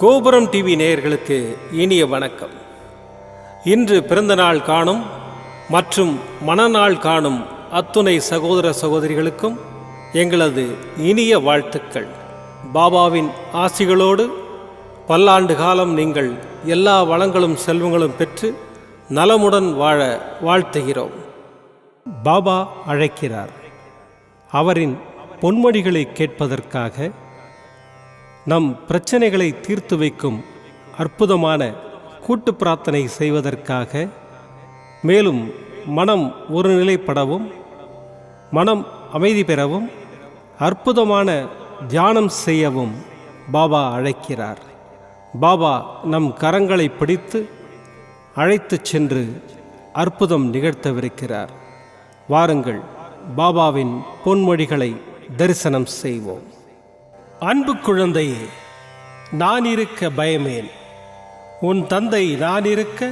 கோபுரம் டிவி நேயர்களுக்கு இனிய வணக்கம். இன்று பிறந்தநாள் காணும் மற்றும் மணநாள் காணும் அத்துணை சகோதர சகோதரிகளுக்கும் எங்களது இனிய வாழ்த்துக்கள். பாபாவின் ஆசிகளோடு பல்லாண்டு காலம் நீங்கள் எல்லா வளங்களும் செல்வங்களும் பெற்று நலமுடன் வாழ வாழ்த்துகிறோம். பாபா அழைக்கிறார். அவரின் பொன்மொழிகளை கேட்பதற்காக, நம் பிரச்சனைகளை தீர்த்து வைக்கும் அற்புதமான கூட்டு பிரார்த்தனை செய்வதற்காக, மேலும் மனம் ஒருநிலைப்படவும் மனம் அமைதி பெறவும் அற்புதமான தியானம் செய்யவும் பாபா அழைக்கிறார். பாபா நம் கரங்களை பிடித்து அழைத்து சென்று அற்புதம் நிகழ்த்தவிருக்கிறார். வாருங்கள், பாபாவின் பொன்மொழிகளை தரிசனம் செய்வோம். அன்பு குழந்தையே, நான் இருக்க பயமேன்? உன் தந்தை நான் இருக்க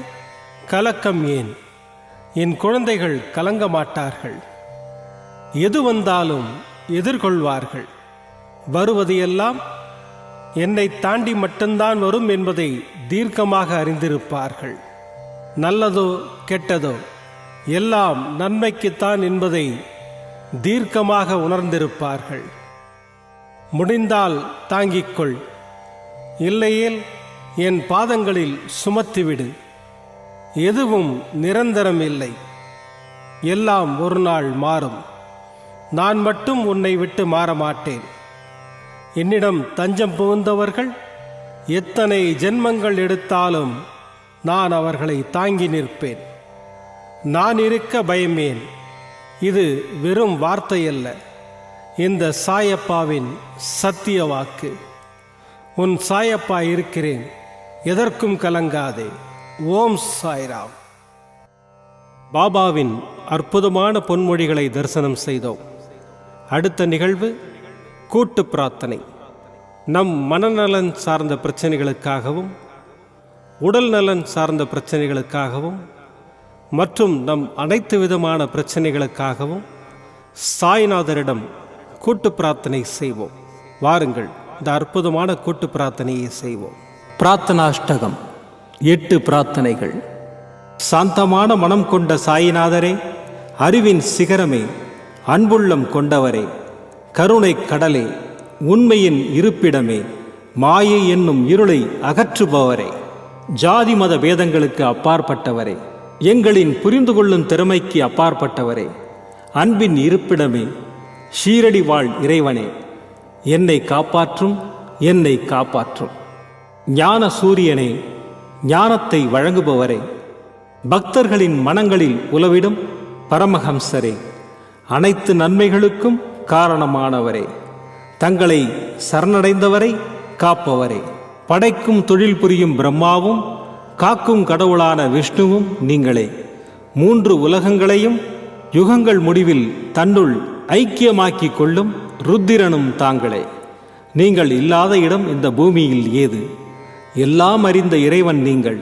கலக்கம் ஏன்? என் குழந்தைகள் கலங்க மாட்டார்கள். எது வந்தாலும் எதிர்கொள்வார்கள். வருவது எல்லாம் என்னை தாண்டி மட்டும்தான் வரும் என்பதை தீர்க்கமாக அறிந்திருப்பார்கள். நல்லதோ கெட்டதோ எல்லாம் நன்மைக்குத்தான் என்பதை தீர்க்கமாக உணர்ந்திருப்பார்கள். முடிந்தால் தாங்கிக்கொள், இல்லையேல் என் பாதங்களில் சுமத்திவிடு. எதுவும் நிரந்தரம் இல்லை, எல்லாம் ஒரு நாள் மாறும். நான் மட்டும் உன்னை விட்டு மாற மாட்டேன். என்னிடம் தஞ்சம் புகுந்தவர்கள் எத்தனை ஜென்மங்கள் எடுத்தாலும் நான் அவர்களை தாங்கி நிற்பேன். நான் இருக்க பயமேன்? இது வெறும் வார்த்தையல்ல, இந்த சாயப்பாவின் சத்திய வாக்கு. உன் சாயப்பா இருக்கிறேன், எதற்கும் கலங்காதே. ஓம் சாய்ராம். பாபாவின் அற்புதமான பொன்மொழிகளை தரிசனம் செய்தோம். அடுத்த நிகழ்வு கூட்டு பிரார்த்தனை. நம் மனநலன் சார்ந்த பிரச்சனைகளுக்காகவும், உடல் நலன் சார்ந்த பிரச்சனைகளுக்காகவும் மற்றும் நம் அனைத்து விதமான பிரச்சனைகளுக்காகவும் சாய்நாதரிடம் கூட்டு பிரார்த்தனை செய்வோம். வாருங்கள், இந்த அற்புதமான கூட்டு பிரார்த்தனையை செய்வோம். பிரார்த்தனாஷ்டகம். 8 பிரார்த்தனைகள். சாந்தமான மனம் கொண்ட சாயிநாதரே, அறிவின் சிகரமே, அன்புள்ளம் கொண்டவரே, கருணை கடலே, உண்மையின் இருப்பிடமே, மாயை என்னும் இருளை அகற்றுபவரே, ஜாதி மத பேதங்களுக்கு அப்பாற்பட்டவரே, எங்களின் புரிந்து கொள்ளும் திறமைக்கு அப்பாற்பட்டவரே, அன்பின் இருப்பிடமே, ஷீரடி வாழ் இறைவனே, என்னை காப்பாற்றும், என்னை காப்பாற்றும். ஞான சூரியனே, ஞானத்தை வழங்குபவரே, பக்தர்களின் மனங்களில் உலவிடும் பரமஹம்சரே, அனைத்து நன்மைகளுக்கும் காரணமானவரே, தங்களை சரணடைந்தவரை காப்பவரே, படைக்கும் தொழில் புரியும் பிரம்மாவும் காக்கும் கடவுளான விஷ்ணுவும் நீங்களே. 3 உலகங்களையும் யுகங்கள் முடிவில் தன்னுள் ஐக்கியமாக்கிக் கொள்ளும் ருத்திரனும் தாங்களே. நீங்கள் இல்லாத இடம் இந்த பூமியில் ஏது? எல்லாம் அறிந்த இறைவன் நீங்கள்.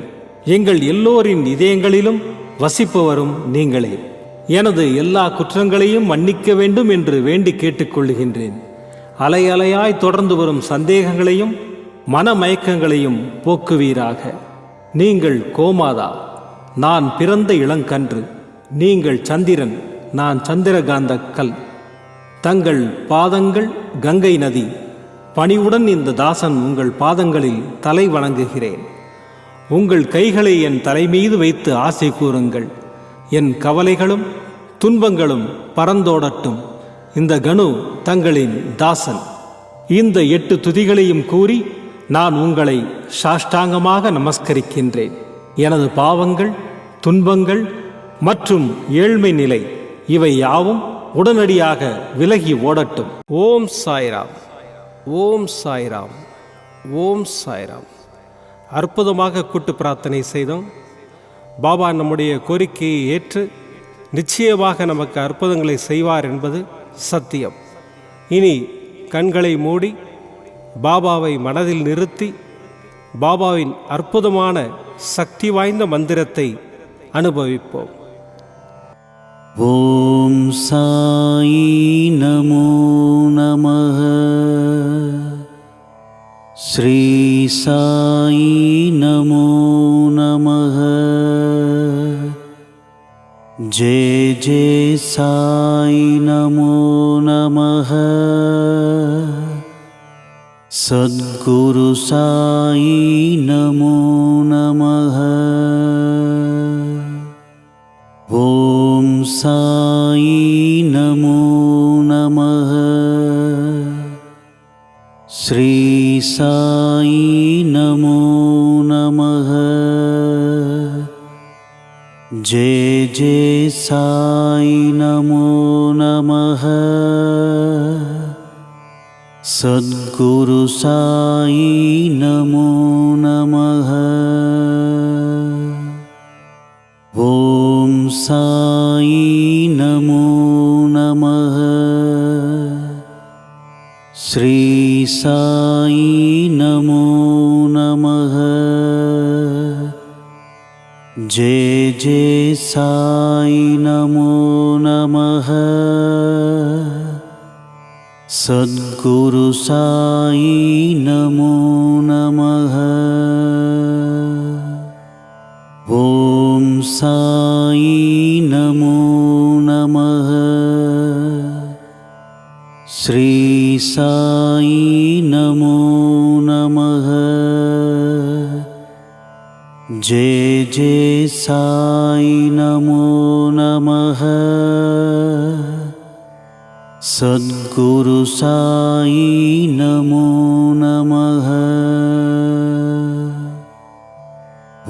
எங்கள் எல்லோரின் இதயங்களிலும் வசிப்பவரும் நீங்களே. எனது எல்லா குற்றங்களையும் மன்னிக்க வேண்டும் என்று வேண்டி கேட்டுக்கொள்ளுகின்றேன். அலை அலையாய் தொடர்ந்து வரும் சந்தேகங்களையும் மனமயக்கங்களையும் போக்குவீராக. நீங்கள் கோமாதா, நான் பிறந்த இளங்கன்று. நீங்கள் சந்திரன், நான் சந்திரகாந்த கல். தங்கள் பாதங்கள் கங்கை நதி. பணிவுடன் இந்த தாசன் உங்கள் பாதங்களில் தலை வணங்குகிறேன். உங்கள் கைகளை என் தலைமீது வைத்து ஆசை கூறுங்கள். என் கவலைகளும் துன்பங்களும் பறந்தோடட்டும். இந்த கணு தங்களின் தாசன். இந்த 8 துதிகளையும் கூறி நான் உங்களை சாஷ்டாங்கமாக நமஸ்கரிக்கின்றேன். எனது பாவங்கள், துன்பங்கள் மற்றும் ஏழ்மை நிலை இவை யாவும் உடனடியாக விலகி ஓடட்டும். ஓம் சாய்ராம், ஓம் சாய்ராம், ஓம் சாய்ராம். அற்புதமாக கூட்டு பிரார்த்தனை செய்தோம். பாபா நம்முடைய கோரிக்கையை ஏற்று நிச்சயமாக நமக்கு அற்புதங்களை செய்வார் என்பது சத்தியம். இனி கண்களை மூடி பாபாவை மனதில் நிறுத்தி பாபாவின் அற்புதமான சக்தி வாய்ந்த மந்திரத்தை அனுபவிப்போம். ஓம் சாயி நமோ நமः. ஸ்ரீ साई नमो नमः। जय जय साई नमो नमः। सद्गुरु साई नमो नमः। ओम साई नमो नमः। श्री साई नमो नमः। जय जय साई नमो नमः। सद्गुरु साई नमो नमः। ओम साई नमो नमः। श्री साई नमो नमः। जय जय साई नमो नमः। सद्गुरु साई नमो नमः। ओम साई नमो नमः। श्री साई नमो नमः। जय जय साई नमो नमः। सद्गुरु साई नमो नमः।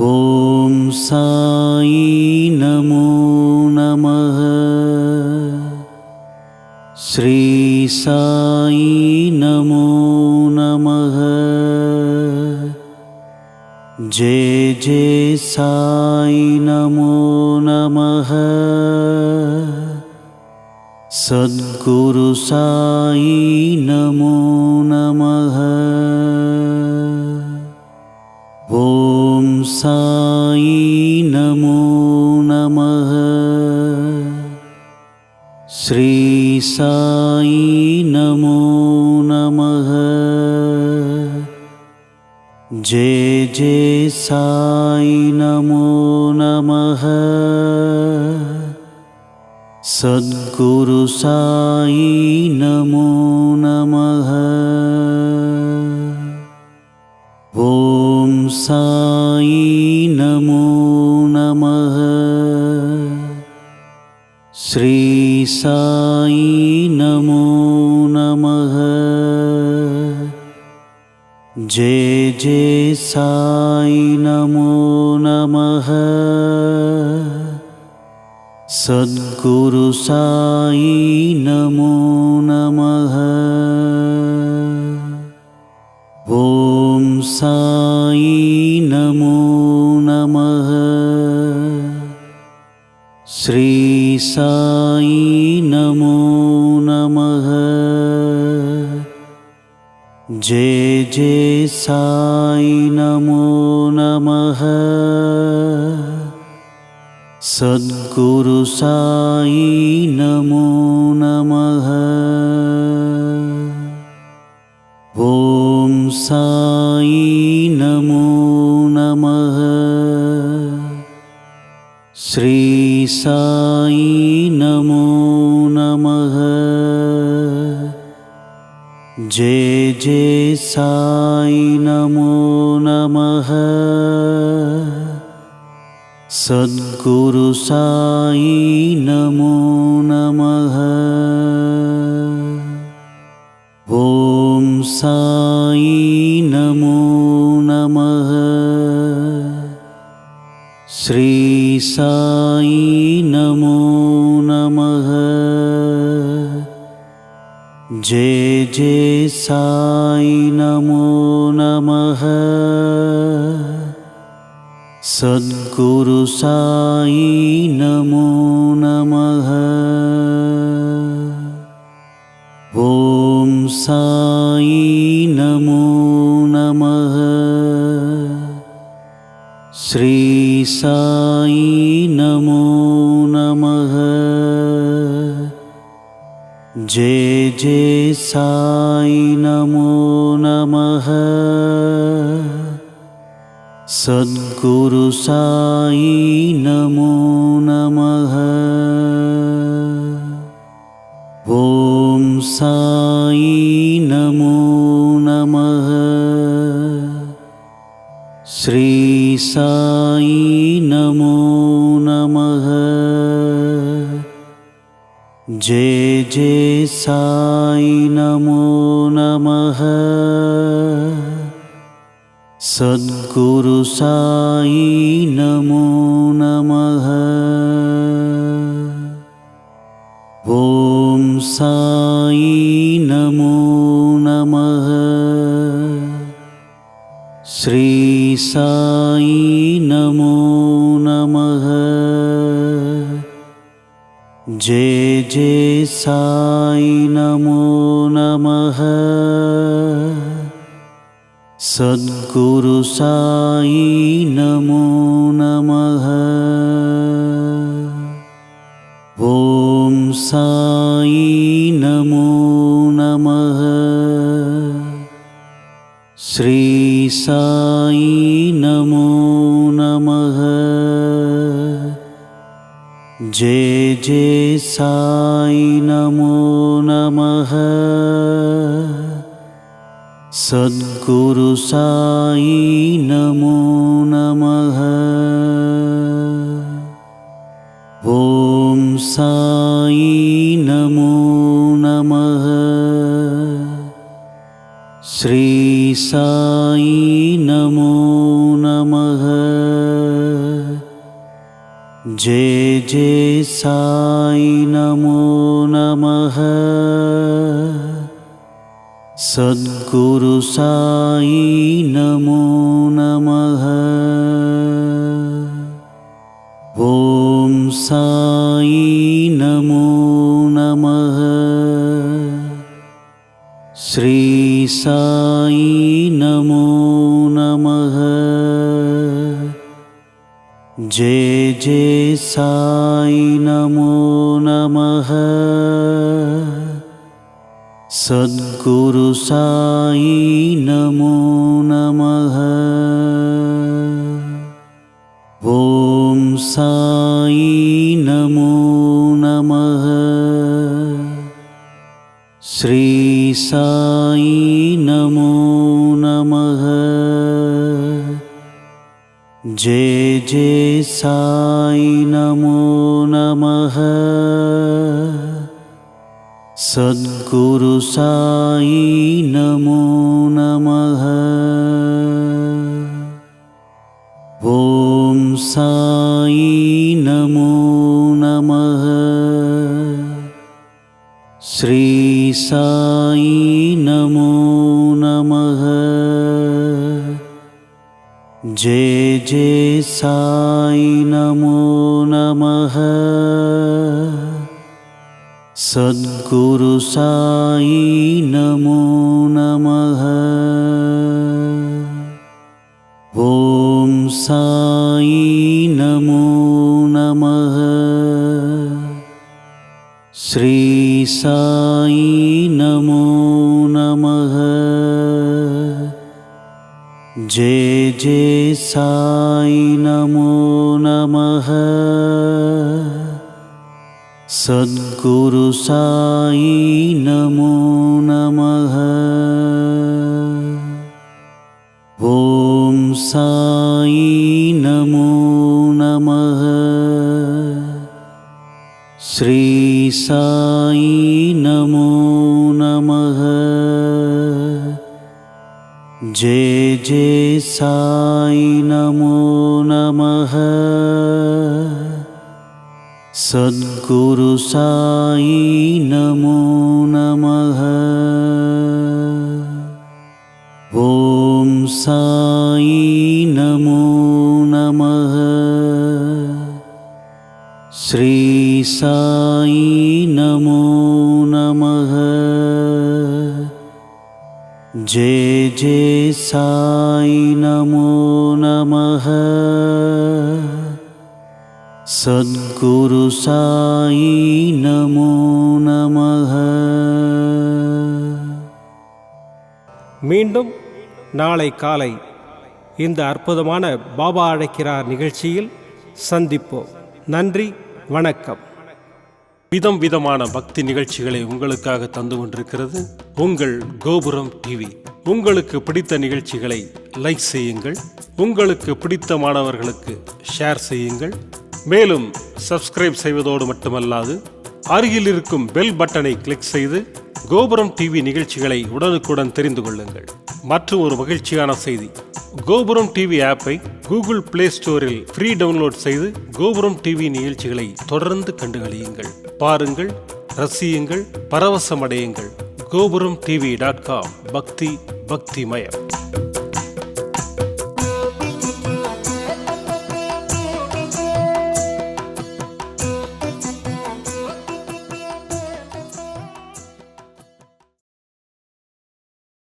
ओम साई नमो नमः। श्री साई नमो नमः। जय जय साई नमो नमः। सद्गुरु साई नमो नमः। ओम साई नमो नमः। श्री साई नमो नमः। जय जय साई नमो नमः। सद्गुरु साई नमो नमः। ओम साई नमो नमः। श्री साई नमो नमः। जय जय साई नमो नमः। सद्गुरु साई नमो नमः। ओम साई नमो नमः। श्री साई नमो नमः। जय जय साई नमो नमः। सद्गुरु साई नमो नमः। ओम साई नमो नमः। श्री साई नमो नमः। जय जय साई नमो नमः। सद्गुरु साई नमो नमः। ओम साई नमो नमः। श्री साई नमो नमः। जय जय साई नमो नमः। सद्गुरु साई नमो नमः। ओम साई नमो नमः। श्री साई नमो नमः। जय जय साई नमो नमः। सद्गुरु साई नमो नमः। ओम साई नमो नमः। श्री साई नमो नमः। जय जय साई नमो नमः। सद्गुरु साई नमो नमः। ओम साई नमो नमः। श्री साई नमो नमः। जय जय साई नमो नमः। सद्गुरु साई नमो नमः। ओम साई नमो नमः। श्री साई नमो नमः। जय जय साई नमो नमः। सद्गुरु साई नमो नमः। ओम साई नमो नमः। श्री साई नमो नमः। जय जय साई नमो नमः। सद्गुरु साई नमो नमः। ओम साई नमो नमः। श्री साई नमो नमः। जय जय साई नमो नमः। सद्गुरु साई नमो नमः। ओम साई नमो नमः। श्री साई नमो नमः। जय जय साई नमो नमः। सद्गुरु साई नमो नमः। ओम साई नमो नमः। श्री साई नमो नमः। जय जय साई नमो नमः। सद्गुरु साई नमो नमः। ओम साई नमो नमः। श्री साई नमो नमः। जय जय साई नमो नमः। सद्गुरु साई नमो नमः। ओम साई नमो नमः। श्री साई नमो नमः। जय जय साई नमो नमः। सद्गुरु साई नमो नमः। ओम साई नमो नमः। श्री साई नमो नमः। जय जय साई नमो नमः। सद्गुरु साई नमो नमः। மீண்டும் நாளை காலை இந்த அற்புதமான பாபா அழைக்கிறார் நிகழ்ச்சியில் சந்திப்போம். நன்றி, வணக்கம். விதம் விதமான பக்தி நிகழ்ச்சிகளை உங்களுக்காக தந்து கொண்டிருக்கிறது உங்கள் கோபுரம் டிவி. உங்களுக்கு பிடித்த நிகழ்ச்சிகளை லைக் செய்யுங்கள், உங்களுக்கு பிடித்த மாணவர்களுக்கு ஷேர் செய்யுங்கள். மேலும் சப்ஸ்கிரைப் செய்வதோடு மட்டுமல்லாது அருகில் இருக்கும் பெல் பட்டனை கிளிக் செய்து கோபுரம் டிவி நிகழ்ச்சிகளை உடனுக்குடன் தெரிந்து கொள்ளுங்கள். மற்றும் ஒரு மகிழ்ச்சியான செய்தி, கோபுரம் டிவி ஆப்பை கூகுள் பிளே ஸ்டோரில் ஃப்ரீ டவுன்லோட் செய்து கோபுரம் டிவி நிகழ்ச்சிகளை தொடர்ந்து கண்டுகளியுங்கள். பாருங்கள், ரசியுங்கள், பரவசமடையுங்கள். gopuramtv.com. பக்தி பக்திமயம்.